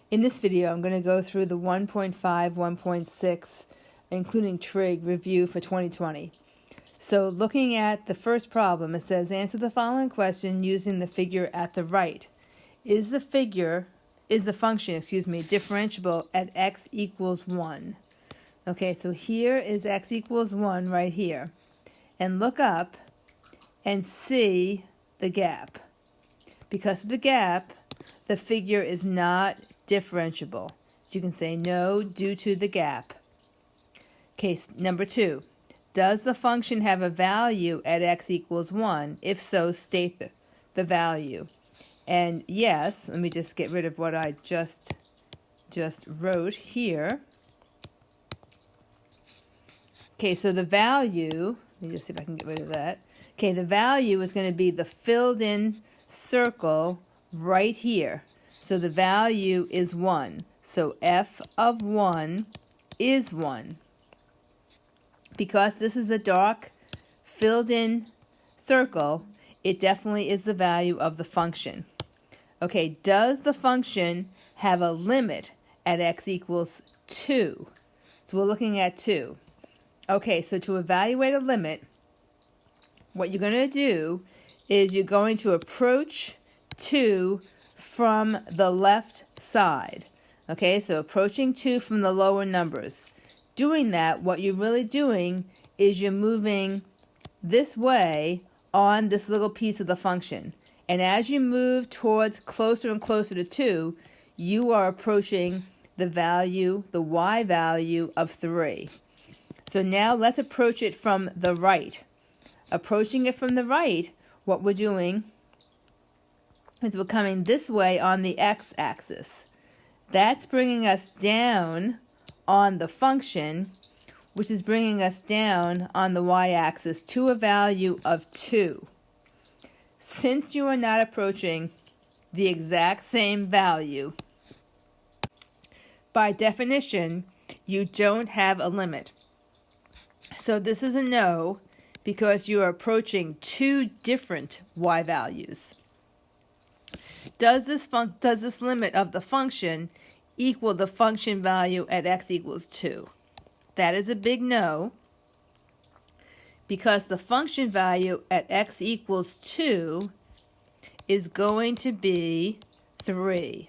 In this video, I'm going to go through the 1.5, 1.6, including Trig review for 2020. So looking at the first problem, it says answer the following question using the figure at the right. Is the function, differentiable at x equals 1? Okay, so here is x equals 1 right here. And look up and see the gap. Because of the gap, the figure is not differentiable. So you can say no due to the gap. Case number 2. Does the function have a value at x equals 1? If so, state the value. And yes, let me just get rid of what I just wrote here. Okay, so the value, let me just see if I can get rid of that. Okay, the value is going to be the filled in circle right here. So the value is 1. So f of 1 is 1. Because this is a dark filled in circle, it definitely is the value of the function. Okay, does the function have a limit at x equals 2? So we're looking at 2. Okay, so to evaluate a limit, what you're going to do is you're going to approach 2 from the left side. Okay, so approaching 2 from the lower numbers. Doing that, what you're really doing is you're moving this way on this little piece of the function. And as you move towards closer and closer to 2, you are approaching the value, the y value of 3. So now let's approach it from the right. Approaching it from the right, what we're doing is we're coming this way on the x-axis. That's bringing us down on the function, which is bringing us down on the y-axis to a value of 2. Since you are not approaching the exact same value, by definition, you don't have a limit. So this is a no because you are approaching 2 different y values. Does this limit of the function equal the function value at x equals 2? That is a big no, because the function value at x equals 2 is going to be 3,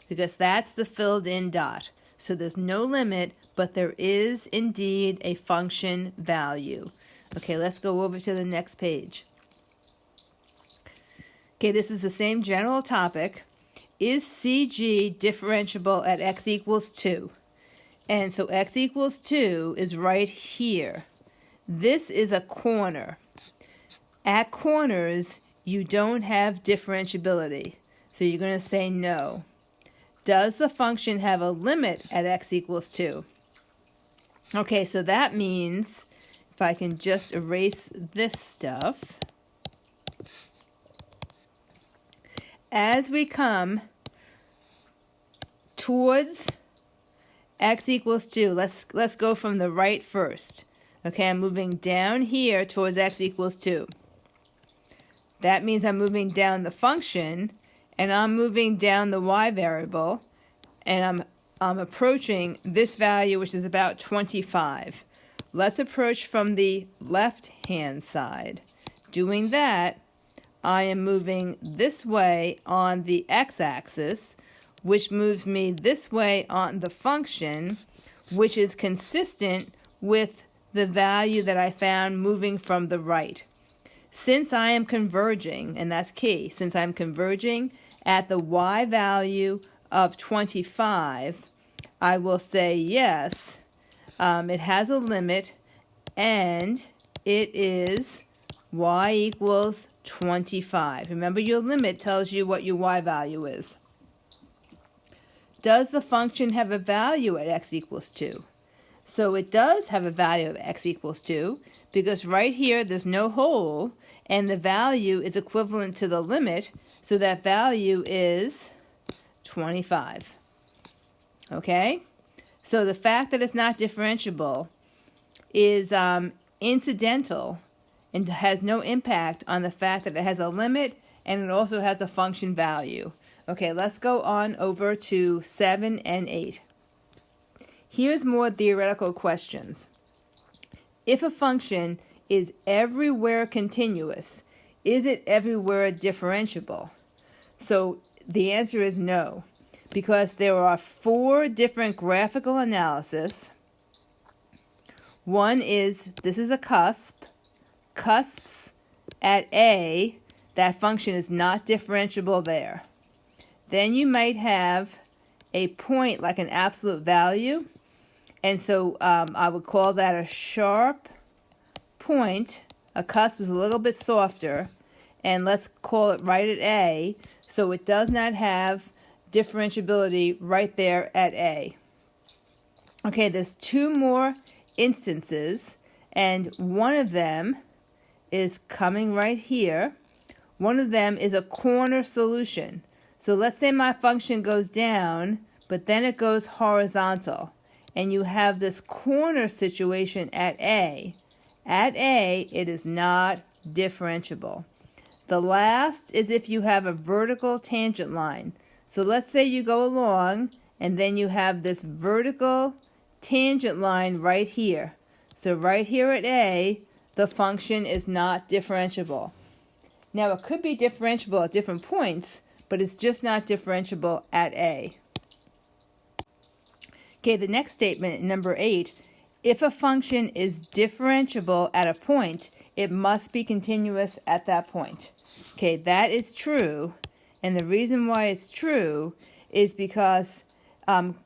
because that's the filled in dot. So there's no limit, but there is indeed a function value. Okay, let's go over to the next page. Okay, this is the same general topic. Is CG differentiable at x equals 2? And so x equals 2 is right here. This is a corner. At corners, you don't have differentiability. So you're going to say no. Does the function have a limit at x equals 2? Okay, so that means, if I can just erase this stuff, as we come towards x equals 2, let's go from the right first. Okay, I'm moving down here towards x equals 2. That means I'm moving down the function, and I'm moving down the y variable, and I'm approaching this value, which is about 25. Let's approach from the left-hand side. Doing that, I am moving this way on the x-axis, which moves me this way on the function, which is consistent with the value that I found moving from the right. Since I am converging, and that's key, since I'm converging at the y value of 25, I will say yes, it has a limit, and it is y equals 25. Remember, your limit tells you what your y value is. Does the function have a value at x equals 2? So it does have a value of x equals 2, because right here there's no hole, and the value is equivalent to the limit, so that value is 25. Okay? So the fact that it's not differentiable is incidental and has no impact on the fact that it has a limit and it also has a function value. Okay, let's go on over to 7 and 8. Here's more theoretical questions. If a function is everywhere continuous, is it everywhere differentiable? So the answer is no, because there are 4 different graphical analyses. One is, this is a cusp. Cusps at A, that function is not differentiable there. Then you might have a point like an absolute value, and so I would call that a sharp point. A cusp is a little bit softer, and let's call it right at A, so it does not have differentiability right there at A. Okay, there's 2 more instances, and one of them is coming right here. One of them is a corner solution. So let's say my function goes down, but then it goes horizontal, and you have this corner situation at A. At A, it is not differentiable. The last is if you have a vertical tangent line. So let's say you go along, and then you have this vertical tangent line right here. So right here at A, the function is not differentiable. Now, it could be differentiable at different points, but it's just not differentiable at A. Okay, the next statement, number 8, if a function is differentiable at a point, it must be continuous at that point. Okay, that is true, and the reason why it's true is because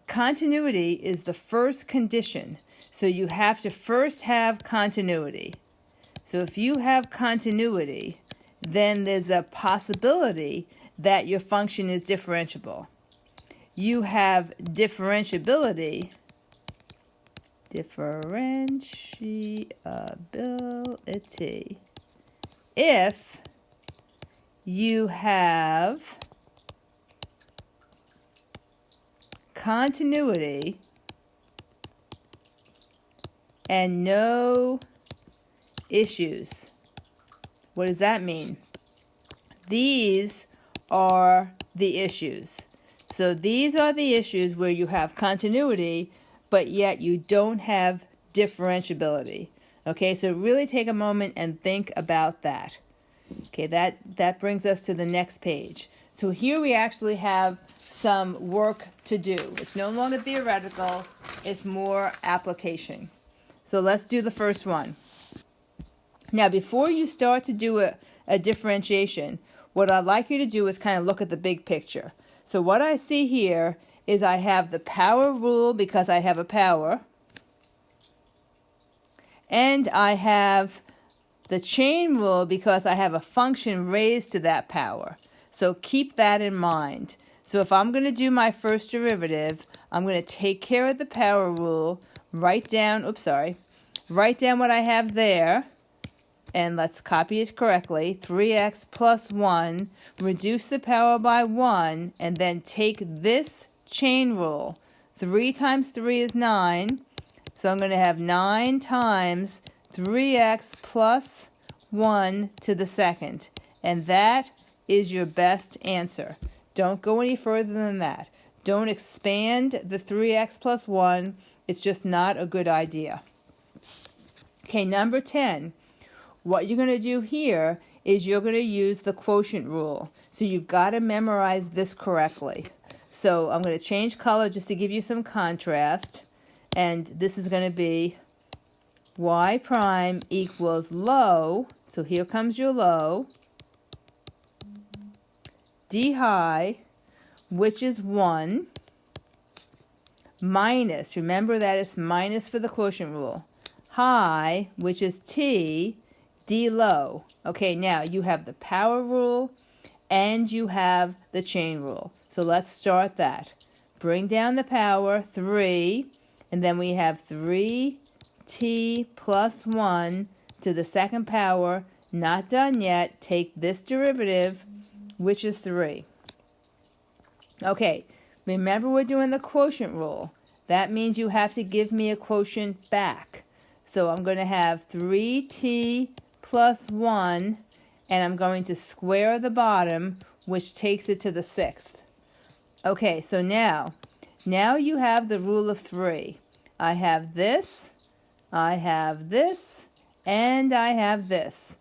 continuity is the first condition. So you have to first have continuity. So if you have continuity, then there's a possibility that your function is differentiable. You have differentiability if you have continuity and no issues. What does that mean? These are the issues. So these are the issues where you have continuity, but yet you don't have differentiability. Okay, so really take a moment and think about that. Okay, that brings us to the next page. So here we actually have some work to do. It's no longer theoretical, it's more application. So let's do the first one. Now, before you start to do a differentiation, what I'd like you to do is kind of look at the big picture. So what I see here is I have the power rule because I have a power, and I have the chain rule because I have a function raised to that power. So keep that in mind. So if I'm going to do my first derivative, I'm going to take care of the power rule, write down what I have there, and let's copy it correctly, 3x plus 1, reduce the power by 1, and then take this chain rule. 3 times 3 is 9, so I'm going to have 9 times 3x plus 1 to the second. And that is your best answer. Don't go any further than that. Don't expand the 3x plus 1. It's just not a good idea. Okay, number 10. What you're going to do here is you're going to use the quotient rule. So you've got to memorize this correctly. So I'm going to change color just to give you some contrast. And this is going to be y prime equals low. So here comes your low. D high, which is 1, minus, remember that it's minus for the quotient rule, high, which is t, d low. Okay, now you have the power rule and you have the chain rule. So let's start that. Bring down the power, 3, and then we have 3t plus 1 to the second power. Not done yet. Take this derivative, which is 3. Okay, remember we're doing the quotient rule. That means you have to give me a quotient back. So I'm going to have 3t plus 1, and I'm going to square the bottom, which takes it to the 6th. Okay, so now you have the rule of 3. I have this, I have this, and I have this.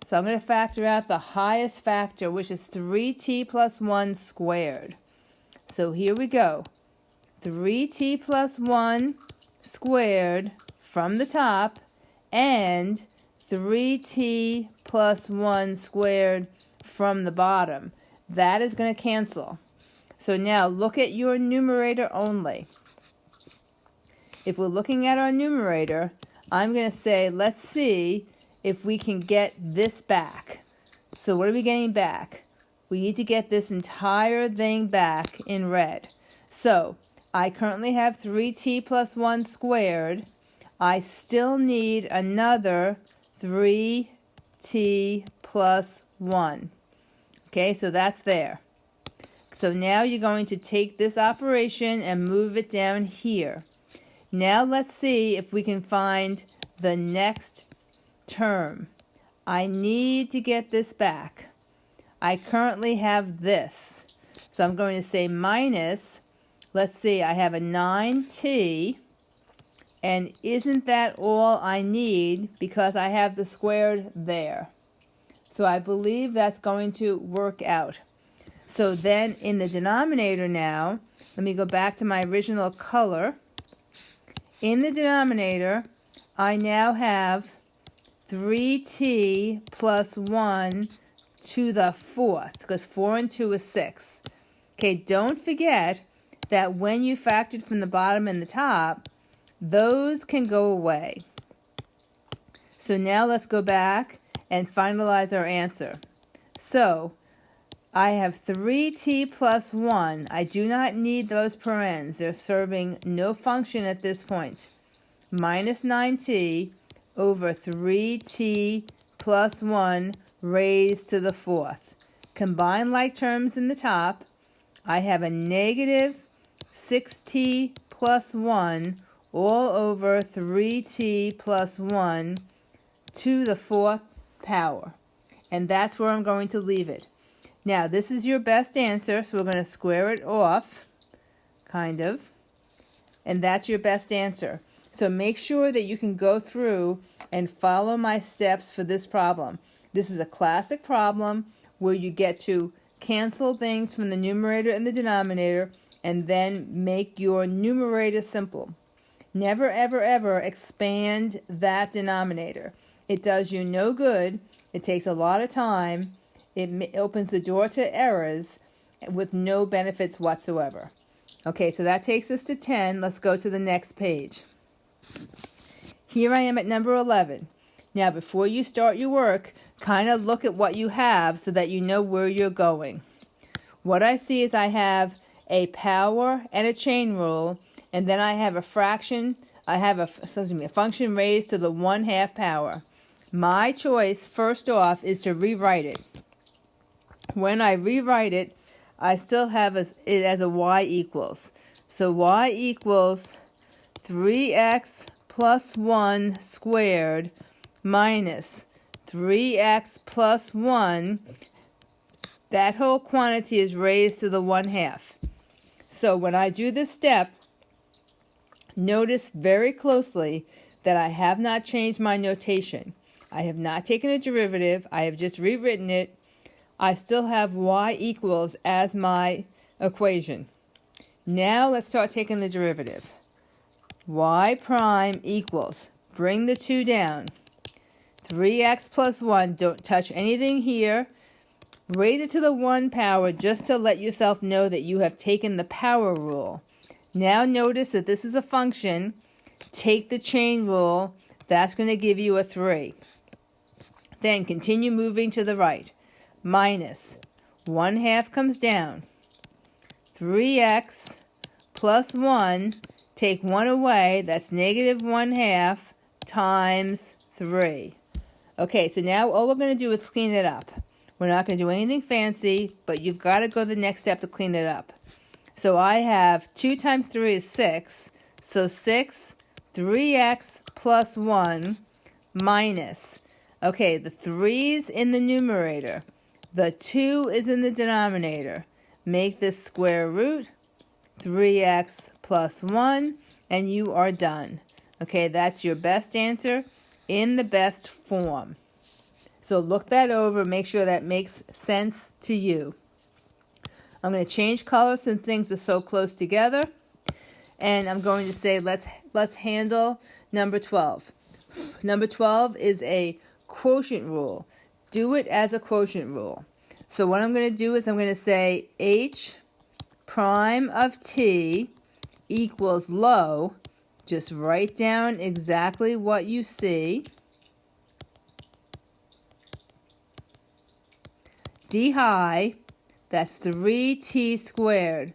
So I'm going to factor out the highest factor, which is 3t plus 1 squared. So here we go. 3t plus 1 squared from the top, and 3t plus 1 squared from the bottom. That is going to cancel. So now look at your numerator only. If we're looking at our numerator, I'm going to say, let's see if we can get this back. So what are we getting back? We need to get this entire thing back in red. So I currently have 3t plus 1 squared. I still need another 3t plus 1. Okay, so that's there. So now you're going to take this operation and move it down here. Now let's see if we can find the next term. I need to get this back. I currently have this. So I'm going to say minus, let's see, I have a 9t, and isn't that all I need because I have the squared there? So I believe that's going to work out. So then in the denominator now, let me go back to my original color. In the denominator, I now have 3t plus 1 to the 4th, because 4 and 2 is 6. Okay, don't forget that when you factored from the bottom and the top, those can go away. So now let's go back and finalize our answer. So I have 3t plus 1. I do not need those parens. They're serving no function at this point. Minus 9t over 3t plus 1 raised to the 4th. Combine like terms in the top. I have a negative 6t plus 1 all over 3t plus 1 to the 4th power. And that's where I'm going to leave it. Now, this is your best answer, so we're going to square it off, kind of. And that's your best answer. So make sure that you can go through and follow my steps for this problem. This is a classic problem where you get to cancel things from the numerator and the denominator and then make your numerator simple. Never, ever, ever expand that denominator. It does you no good. It takes a lot of time. It opens the door to errors with no benefits whatsoever. Okay, so that takes us to 10. Let's go to the next page. Here I am at number 11. Now, before you start your work, kind of look at what you have so that you know where you're going. What I see is I have a power and a chain rule, and then I have a fraction. I have a function raised to the 1/2 power. My choice, first off, is to rewrite it. When I rewrite it, I still have it as a y equals. So y equals 3x plus 1 squared minus 3x plus 1. That whole quantity is raised to the 1/2. So when I do this step, notice very closely that I have not changed my notation. I have not taken a derivative. I have just rewritten it. I still have y equals as my equation. Now let's start taking the derivative. Y prime equals, bring the 2 down, 3x plus 1, don't touch anything here. Raise it to the 1 power just to let yourself know that you have taken the power rule. Now notice that this is a function. Take the chain rule. That's going to give you a 3. Then continue moving to the right. Minus 1/2 comes down. 3x plus 1, take 1 away. That's negative 1/2 times 3. Okay, so now all we're going to do is clean it up. We're not going to do anything fancy, but you've got to go the next step to clean it up. So I have 2 times 3 is 6. So 6, 3x plus 1 minus. Okay, the 3's in the numerator. The 2 is in the denominator. make this square root, 3x plus 1, and you are done. Okay, that's your best answer in the best form. So look that over, make sure that makes sense to you. I'm going to change colors since things are so close together. And I'm going to say let's handle number 12. Number 12 is a quotient rule. Do it as a quotient rule. So what I'm going to do is I'm going to say h prime of t equals low. Just write down exactly what you see. D high, that's 3t squared,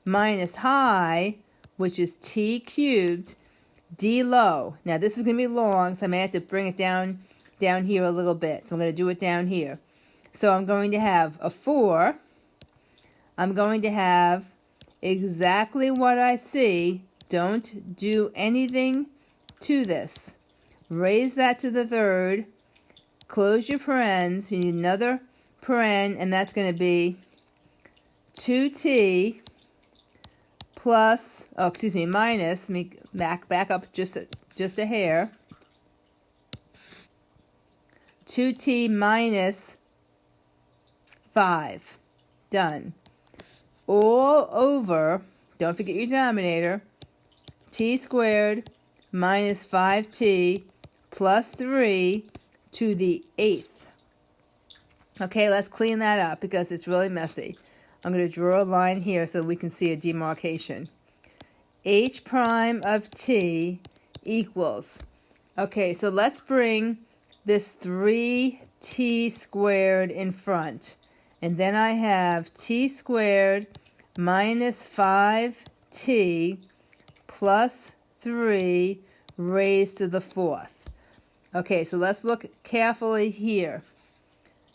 minus high, which is t cubed, d low. Now this is going to be long, so I may have to bring it down here a little bit. So I'm going to do it down here. So I'm going to have a 4. I'm going to have exactly what I see. Don't do anything to this. Raise that to the third. Close your parens. You need another paren, and that's going to be 2t plus, minus, let me back up just a hair. 2t minus 5. Done. All over, don't forget your denominator, t squared minus 5t plus 3 to the 8th. Okay, let's clean that up because it's really messy. I'm going to draw a line here so we can see a demarcation. H prime of t equals. Okay, so let's bring this 3t squared in front. And then I have t squared minus 5t plus 3 raised to the 4th. Okay, so let's look carefully here.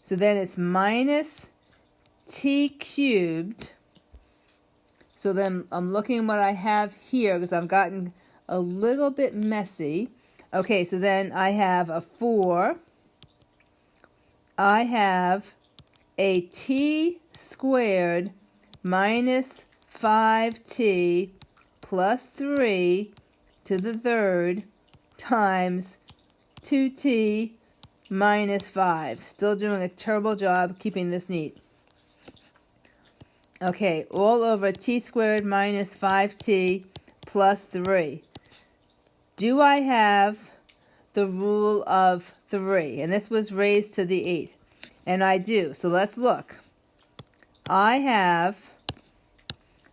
So then it's minus t cubed. So then I'm looking what I have here because I've gotten a little bit messy. Okay, so then I have a 4. I have a t squared minus 5t plus 3 to the third times 2t minus 5. Still doing a terrible job keeping this neat. Okay, all over t squared minus 5t plus 3. Do I have the rule of 3? And this was raised to the 8. And I do. So let's look. I have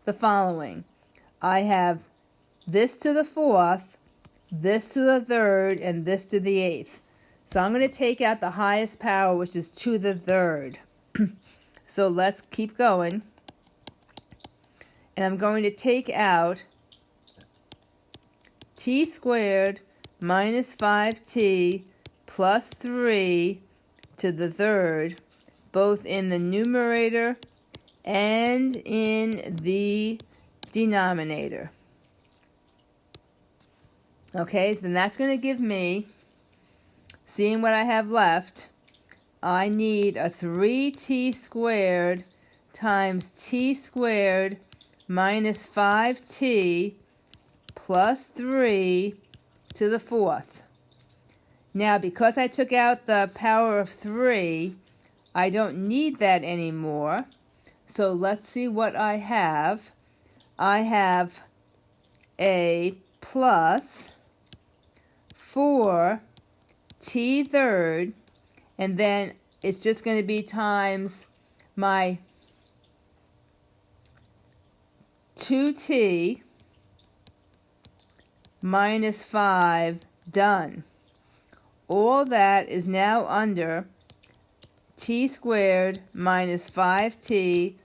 the following. I have this to the 4th, this to the 3rd, and this to the 8th. So I'm going to take out the highest power, which is to the 3rd. So let's keep going. And I'm going to take out t squared minus 5t plus 3 to the 3rd, both in the numerator and in the denominator. Okay, so then that's going to give me, seeing what I have left, I need a 3t squared times t squared minus 5t plus 3 to the 4th. Now, because I took out the power of 3, I don't need that anymore. So let's see what I have. I have a plus 4 t third, and then it's just going to be times my 2t minus 5, done. All that is now under t squared minus 5t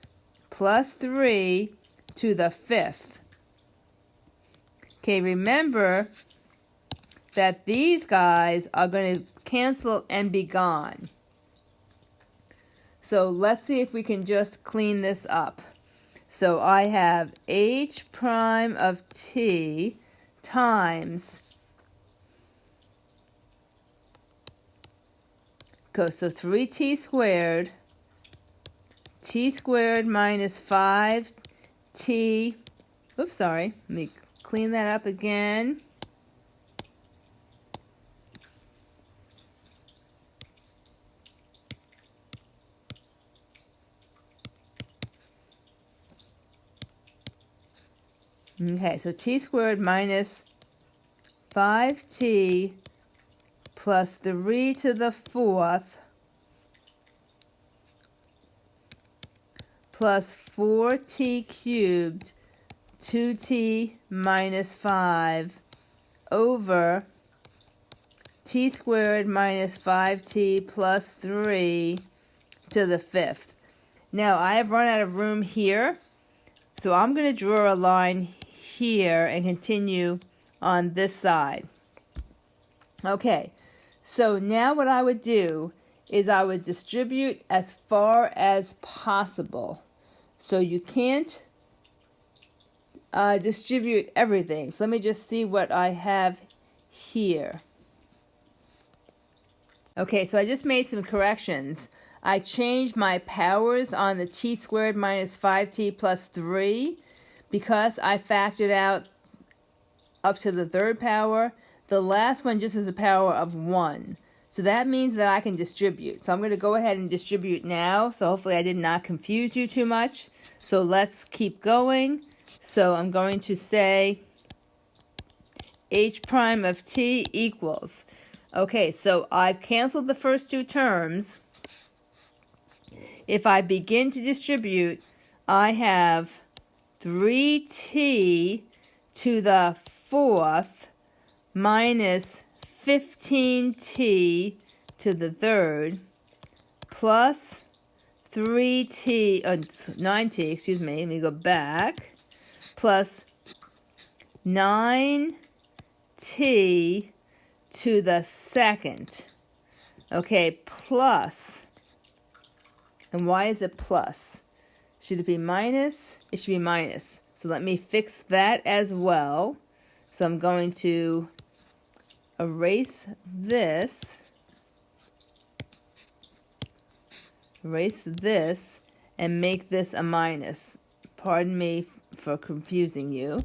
plus 3 to the 5th. Okay, remember that these guys are going to cancel and be gone. So let's see if we can just clean this up. So I have h prime of t times, so 3t squared t squared minus 5t, oops, sorry, let me clean that up again. Okay, so t squared minus 5t plus 3 to the 4th plus 4t cubed 2t minus 5 over t squared minus 5t plus 3 to the 5th. Now, I have run out of room here, so I'm going to draw a line here and continue on this side. Okay, so now what I would do is I would distribute as far as possible. So you can't distribute everything. So let me just see what I have here. Okay, so I just made some corrections. I changed my powers on the t squared minus 5t plus 3 because I factored out up to the third power. The last one just is a power of 1. So that means that I can distribute. So I'm going to go ahead and distribute now. So hopefully I did not confuse you too much. So let's keep going. So I'm going to say h prime of t equals. Okay, so I've canceled the first two terms. If I begin to distribute, I have 3t to the 4th minus 15t to the 3rd plus 9t, excuse me, let me go back, plus 9t to the 2nd. Okay, plus, and why is it plus? Should it be minus? It should be minus. So let me fix that as well. So I'm going to erase this, and make this a minus. Pardon me for confusing you.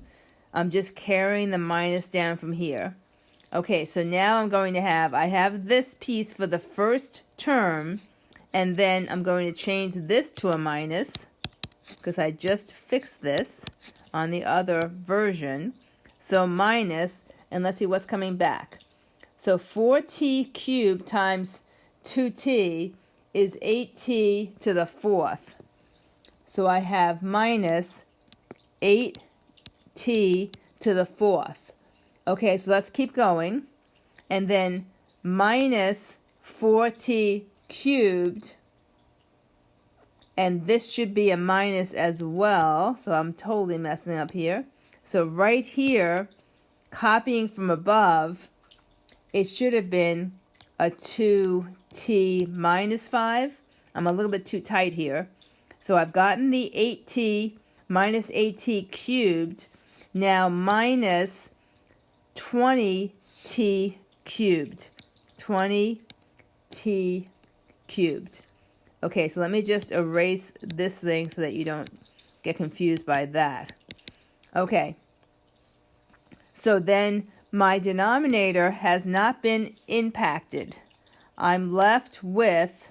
I'm just carrying the minus down from here. Okay, so now I'm going to have, I have this piece for the first term, and then I'm going to change this to a minus, because I just fixed this on the other version. So minus, and let's see what's coming back. So 4t cubed times 2t is 8t to the 4th. So I have minus 8t to the 4th. Okay, so let's keep going. And then minus 4t cubed. And this should be a minus as well. So I'm totally messing up here. So right here, copying from above, it should have been a 2t minus 5. I'm a little bit too tight here. So I've gotten the 8t minus 8t cubed. Now minus 20t cubed. 20t cubed. Okay, so let me just erase this thing so that you don't get confused by that. Okay. So then my denominator has not been impacted. I'm left with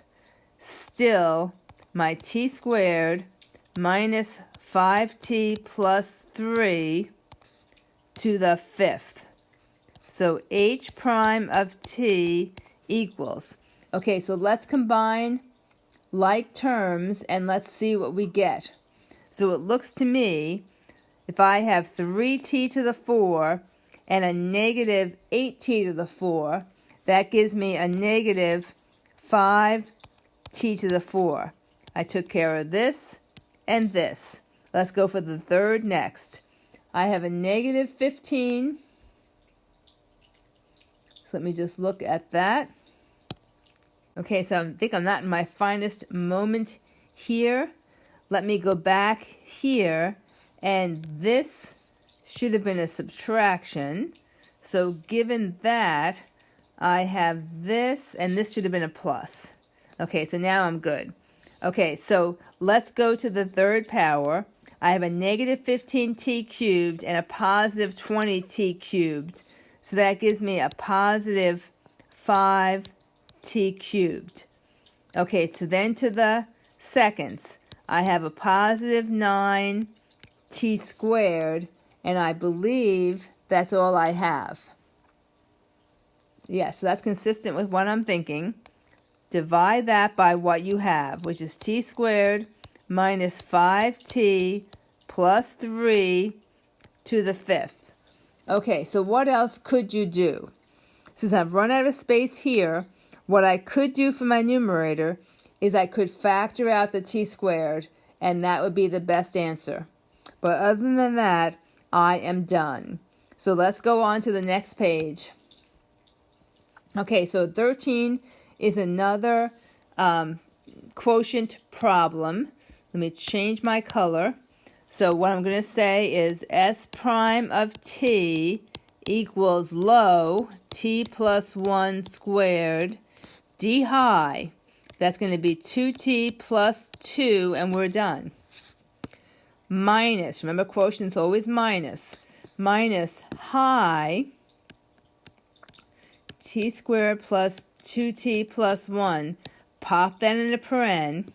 still my t squared minus 5t plus 3 to the 5th. So h prime of t equals. Okay, so let's combine like terms and let's see what we get. So it looks to me, if I have 3t to the 4 and a negative 8t to the 4, that gives me a negative 5t to the 4. I took care of this and this. Let's go for the third next. I have a negative 15. So let me just look at that. Okay, so I think I'm not in my finest moment here. Let me go back here, and this should have been a subtraction. So given that, I have this, and this should have been a plus. Okay, so now I'm good. Okay, so let's go to the third power. I have a negative 15t cubed and a positive 20t cubed. So that gives me a positive 5t cubed. Okay, so then to the seconds, I have a positive 9t squared, and I believe that's all I have. Yeah, so that's consistent with what I'm thinking. Divide that by what you have, which is t squared minus 5t plus 3 to the fifth. Okay, so what else could you do? Since I've run out of space here, what I could do for my numerator is I could factor out the t squared, and that would be the best answer. But other than that, I am done. So let's go on to the next page. Okay, so 13 is another quotient problem. Let me change my color. So what I'm going to say is s prime of t equals low t plus 1 squared d high. That's going to be 2t plus 2, and we're done. Minus, remember quotient's always minus. Minus high t squared plus 2t plus 1, pop that in a paren,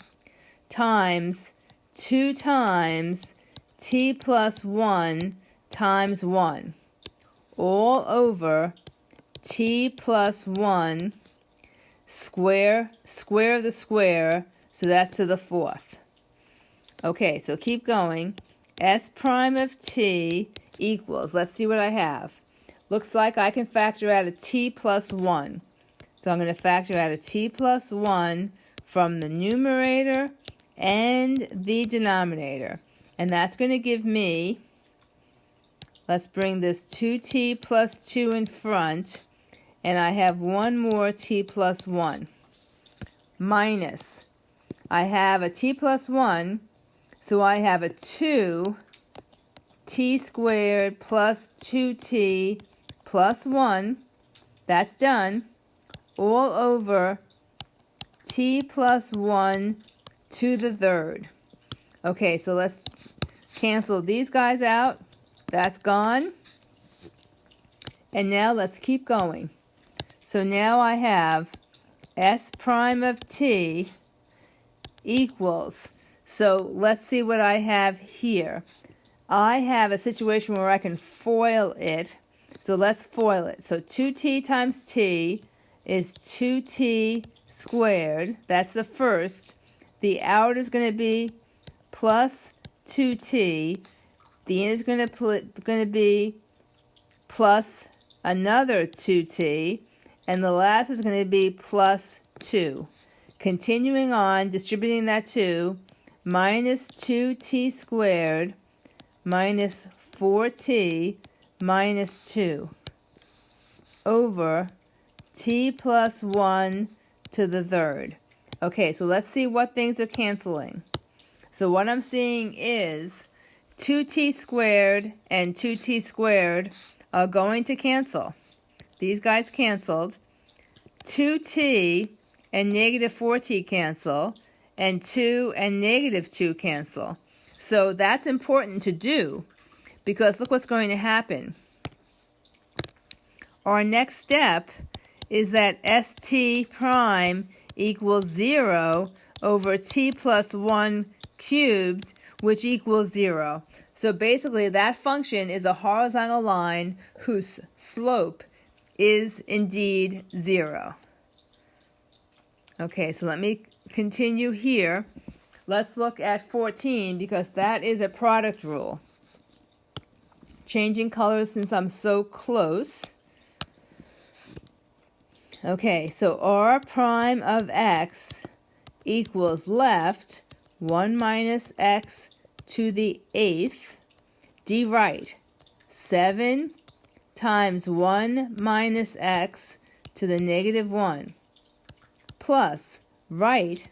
times 2 times t plus 1 times 1, all over t plus 1 square of the square, so that's to the fourth. Okay, so keep going. S prime of t equals, let's see what I have. Looks like I can factor out a t plus 1. So I'm going to factor out a t plus 1 from the numerator and the denominator. And that's going to give me, let's bring this 2t plus 2 in front, and I have one more t plus 1. Minus, I have a t plus 1, so I have a 2t squared plus 2t plus 1, that's done, all over t plus 1 to the third. Okay, so let's cancel these guys out. That's gone. And now let's keep going. So now I have s prime of t equals, so let's see what I have here. I have a situation where I can FOIL it. So let's FOIL it. So 2t times t is 2t squared. That's the first. The out is going to be plus 2t. The in is going to be plus another 2t. And the last is going to be plus 2. Continuing on, distributing that 2, minus 2t squared minus 4t minus 2 over t plus 1 to the third. Okay, so let's see what things are canceling. So what I'm seeing is 2t squared and 2t squared are going to cancel. These guys canceled. 2t and negative 4t cancel, and 2 and negative 2 cancel. So that's important to do, because look what's going to happen. Our next step is that st prime equals 0 over t plus 1 cubed, which equals 0. So basically that function is a horizontal line whose slope is indeed 0. Okay, so let me continue here. Let's look at 14 because that is a product rule. Changing colors since I'm so close. Okay, so r prime of x equals left 1 minus x to the 8th, d right 7 times 1 minus x to the negative 1, plus right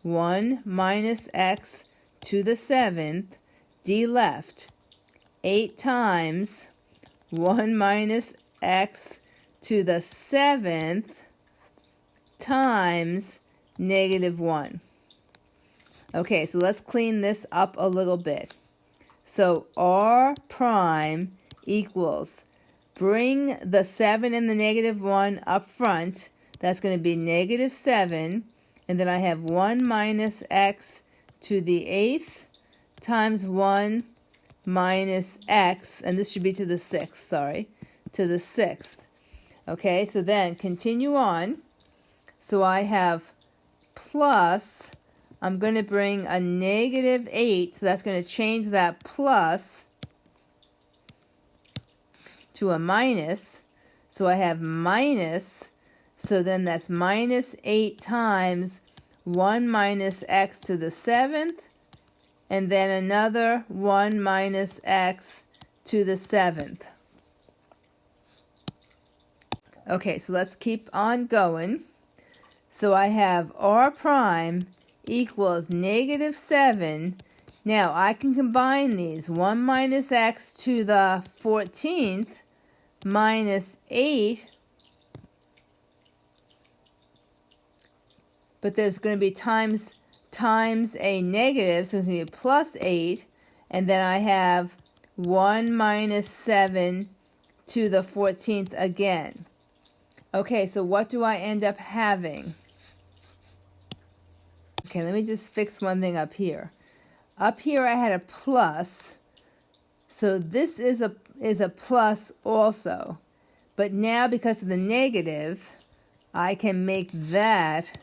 1 minus x to the 7th, d left 8 times 1 minus x to the 7th times negative 1. Okay, so let's clean this up a little bit. So r prime equals, bring the 7 and the negative 1 up front. That's going to be negative 7. And then I have 1 minus x to the 8th times 1 minus x. And this should be to the 6th, sorry. To the 6th. Okay, so then continue on. So I have plus, I'm going to bring a negative 8. So that's going to change that plus to a minus. So I have minus. So then that's minus 8 times 1 minus x to the 7th. And then another 1 minus x to the 7th. Okay, so let's keep on going. So I have r prime equals negative 7. Now I can combine these. 1 minus x to the 14th minus 8. But there's going to be times a negative, so it's going to be plus 8. And then I have 1 minus 7 to the 14th again. Okay, so what do I end up having? Okay, let me just fix one thing up here. Up here I had a plus, so this is a plus also. But now because of the negative, I can make that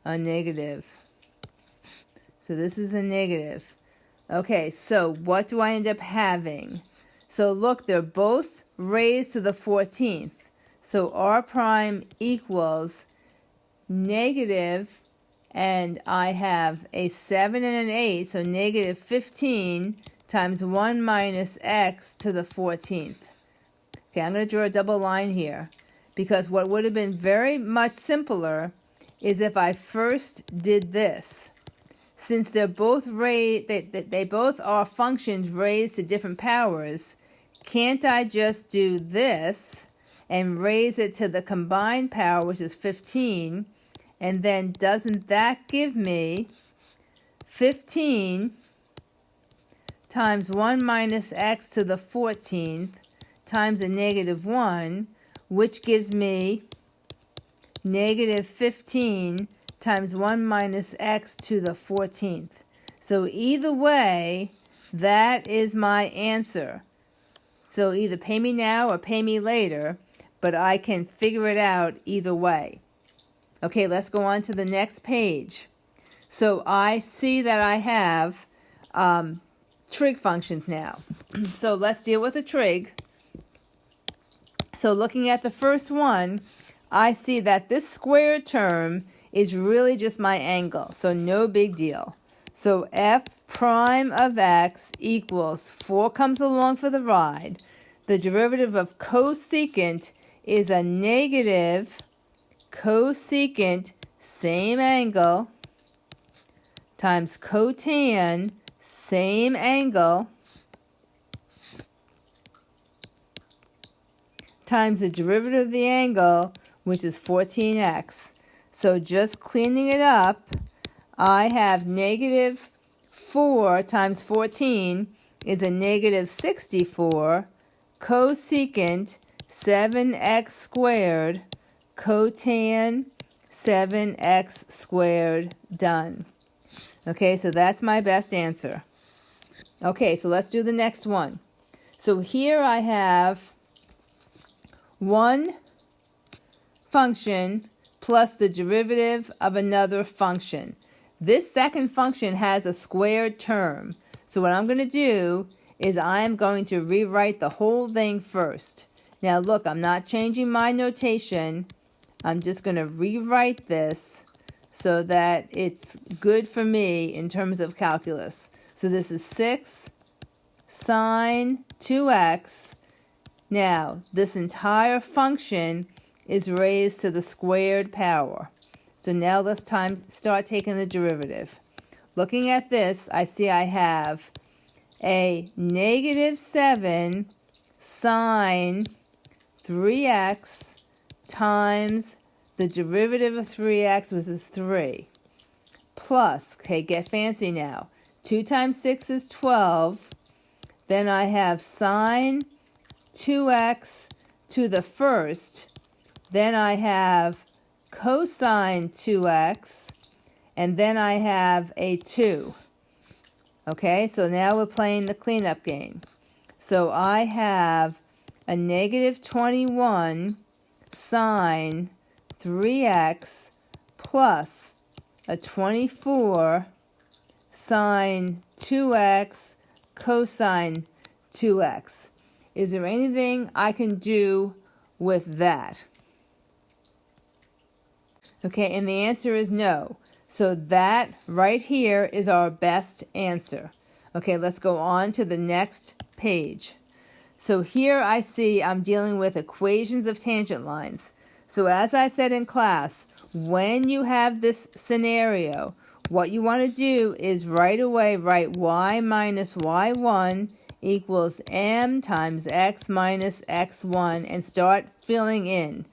a negative. So this is a negative. Okay, so what do I end up having? So look, they're both raised to the 14th. So r prime equals negative, and I have a 7 and an 8, so negative 15 times 1 minus x to the 14th. Okay, I'm going to draw a double line here, because what would have been very much simpler is if I first did this. Since they're both raised, they both are functions raised to different powers, can't I just do this and raise it to the combined power, which is 15, and then doesn't that give me 15 times 1 minus x to the 14th times a negative 1, which gives me negative 15 times 1 minus x to the 14th. So either way, that is my answer. So either pay me now or pay me later, but I can figure it out either way. Okay, let's go on to the next page. So I see that I have trig functions now. So let's deal with the trig. So looking at the first one, I see that this squared term is really just my angle, so no big deal. So f prime of x equals 4 comes along for the ride. The derivative of cosecant is a negative cosecant, same angle, times cotan, same angle, times the derivative of the angle, which is 14x. So just cleaning it up, I have negative 4 times 14 is a negative 64, cosecant 7x squared, cotan 7x squared, done. Okay, so that's my best answer. Okay, so let's do the next one. So here I have one function plus the derivative of another function. This second function has a squared term. So what I'm going to do is I'm going to rewrite the whole thing first. Now look, I'm not changing my notation. I'm just going to rewrite this so that it's good for me in terms of calculus. So this is 6 sine 2x. Now, this entire function is raised to the squared power. So now let's start taking the derivative. Looking at this, I see I have a negative 7 sine 3x times the derivative of 3x, which is 3. plus, okay, get fancy now. 2 times 6 is 12. Then I have sine 2x to the first. Then I have cosine 2x. And then I have a 2. Okay, so now we're playing the cleanup game. So I have a negative 21 sine 3x plus a 24 sine 2x cosine 2x. Is there anything I can do with that? Okay, and the answer is no. So that right here is our best answer. Okay, let's go on to the next page. So here I see I'm dealing with equations of tangent lines. So as I said in class, when you have this scenario, what you want to do is right away write y minus y1 equals m times x minus x1 and start filling in.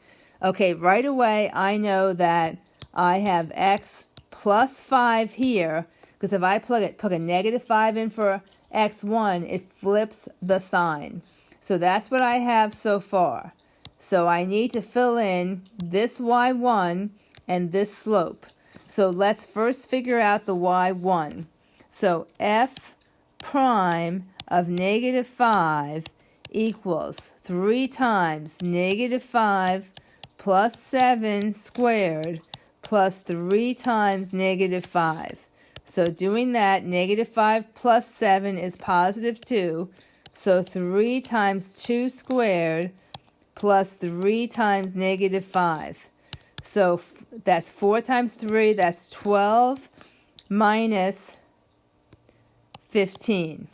Okay, right away I know that I have x plus 5 here, because if I put a negative 5 in for x1, it flips the sign. So that's what I have so far. So I need to fill in this y1 and this slope. So let's first figure out the y1. So f prime of negative 5 equals 3 times negative 5 plus 7 squared plus 3 times negative 5. So doing that, negative 5 plus 7 is positive 2. So 3 times 2 squared plus 3 times negative 5. So that's 4 times 3, that's 12 minus 15.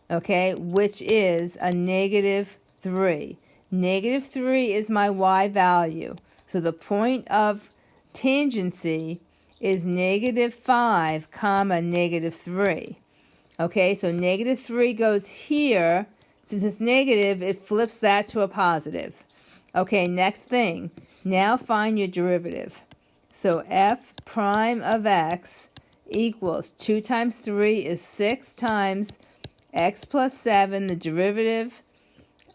Okay, which is a negative 3. Negative 3 is my y value. So the point of tangency is negative 5 comma negative 3. Okay, so negative 3 goes here. Since it's negative, it flips that to a positive. Okay, next thing. Now find your derivative. So f prime of x equals 2 times 3 is 6 times x plus 7. The derivative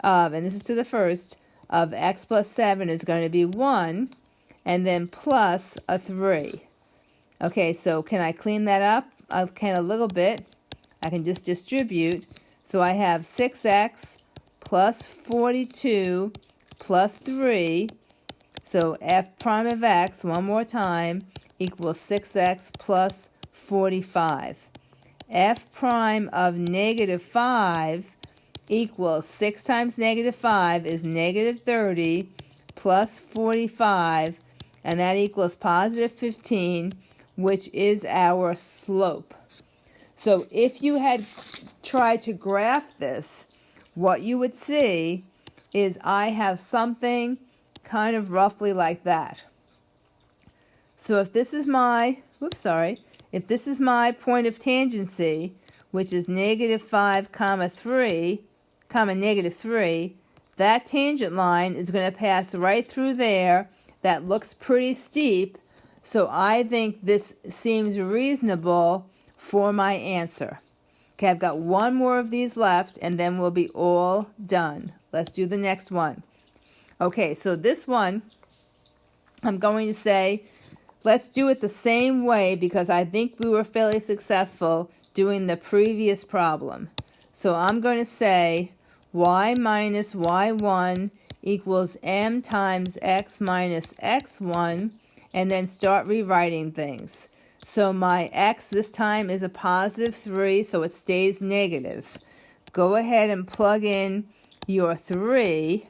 of, and this is to the first, of x plus 7 is going to be 1. And then plus a 3. Okay, so can I clean that up? I can a little bit. I can just distribute. So I have 6x plus 42 plus 3. So f prime of x, one more time, equals 6x plus 45. F prime of negative 5 equals 6 times negative 5 is negative 30 plus 45. And that equals positive 15, which is our slope. So if you had tried to graph this, what you would see is I have something kind of roughly like that. So if this is my, if this is my point of tangency, which is negative 5 comma 3, comma negative 3, that tangent line is going to pass right through there. That looks pretty steep, so I think this seems reasonable for my answer. Okay, I've got one more of these left, and then we'll be all done. Let's do the next one. Okay, so this one, I'm going to say, let's do it the same way because I think we were fairly successful doing the previous problem. So I'm going to say y minus y1 equals m times x minus x1, and then start rewriting things. So my x this time is a positive 3, so it stays negative. Go ahead and plug in your 3.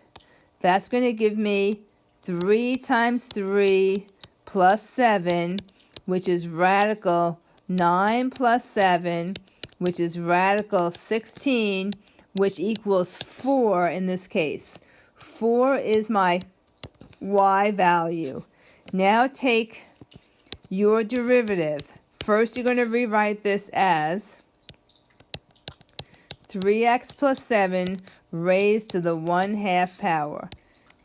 That's going to give me 3 times 3 plus 7, which is radical 9 plus 7, which is radical 16, which equals 4 in this case. 4 is my y value. Now take your derivative. First, you're going to rewrite this as 3x plus 7 raised to the 1/2 power.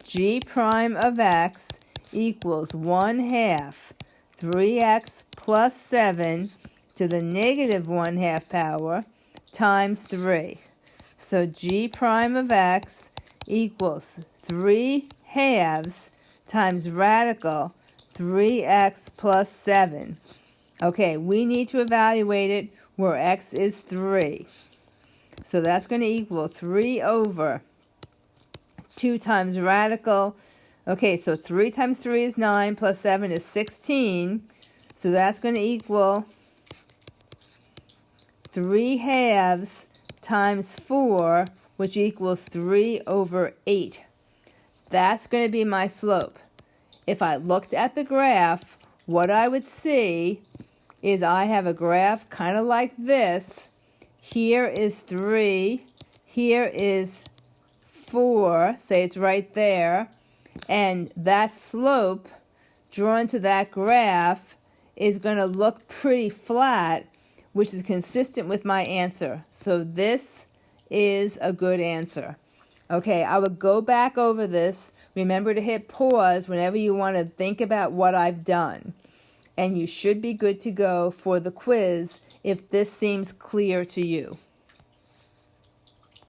G prime of x equals 1/2 3x plus 7 to the negative 1/2 power times 3. So g prime of x equals 3/2 times radical 3x plus 7. Okay, we need to evaluate it where x is 3. So that's going to equal 3 over 2 times radical. Okay, so 3 times 3 is 9, plus 7 is 16. So that's going to equal 3/2 times 4, which equals 3 over 8. That's going to be my slope. If I looked at the graph, what I would see is I have a graph kind of like this. Here is 3, here is 4, say it's right there, and that slope drawn to that graph is going to look pretty flat, which is consistent with my answer. So this is a good answer. Okay, I would go back over this. Remember to hit pause whenever you want to think about what I've done. And you should be good to go for the quiz if this seems clear to you.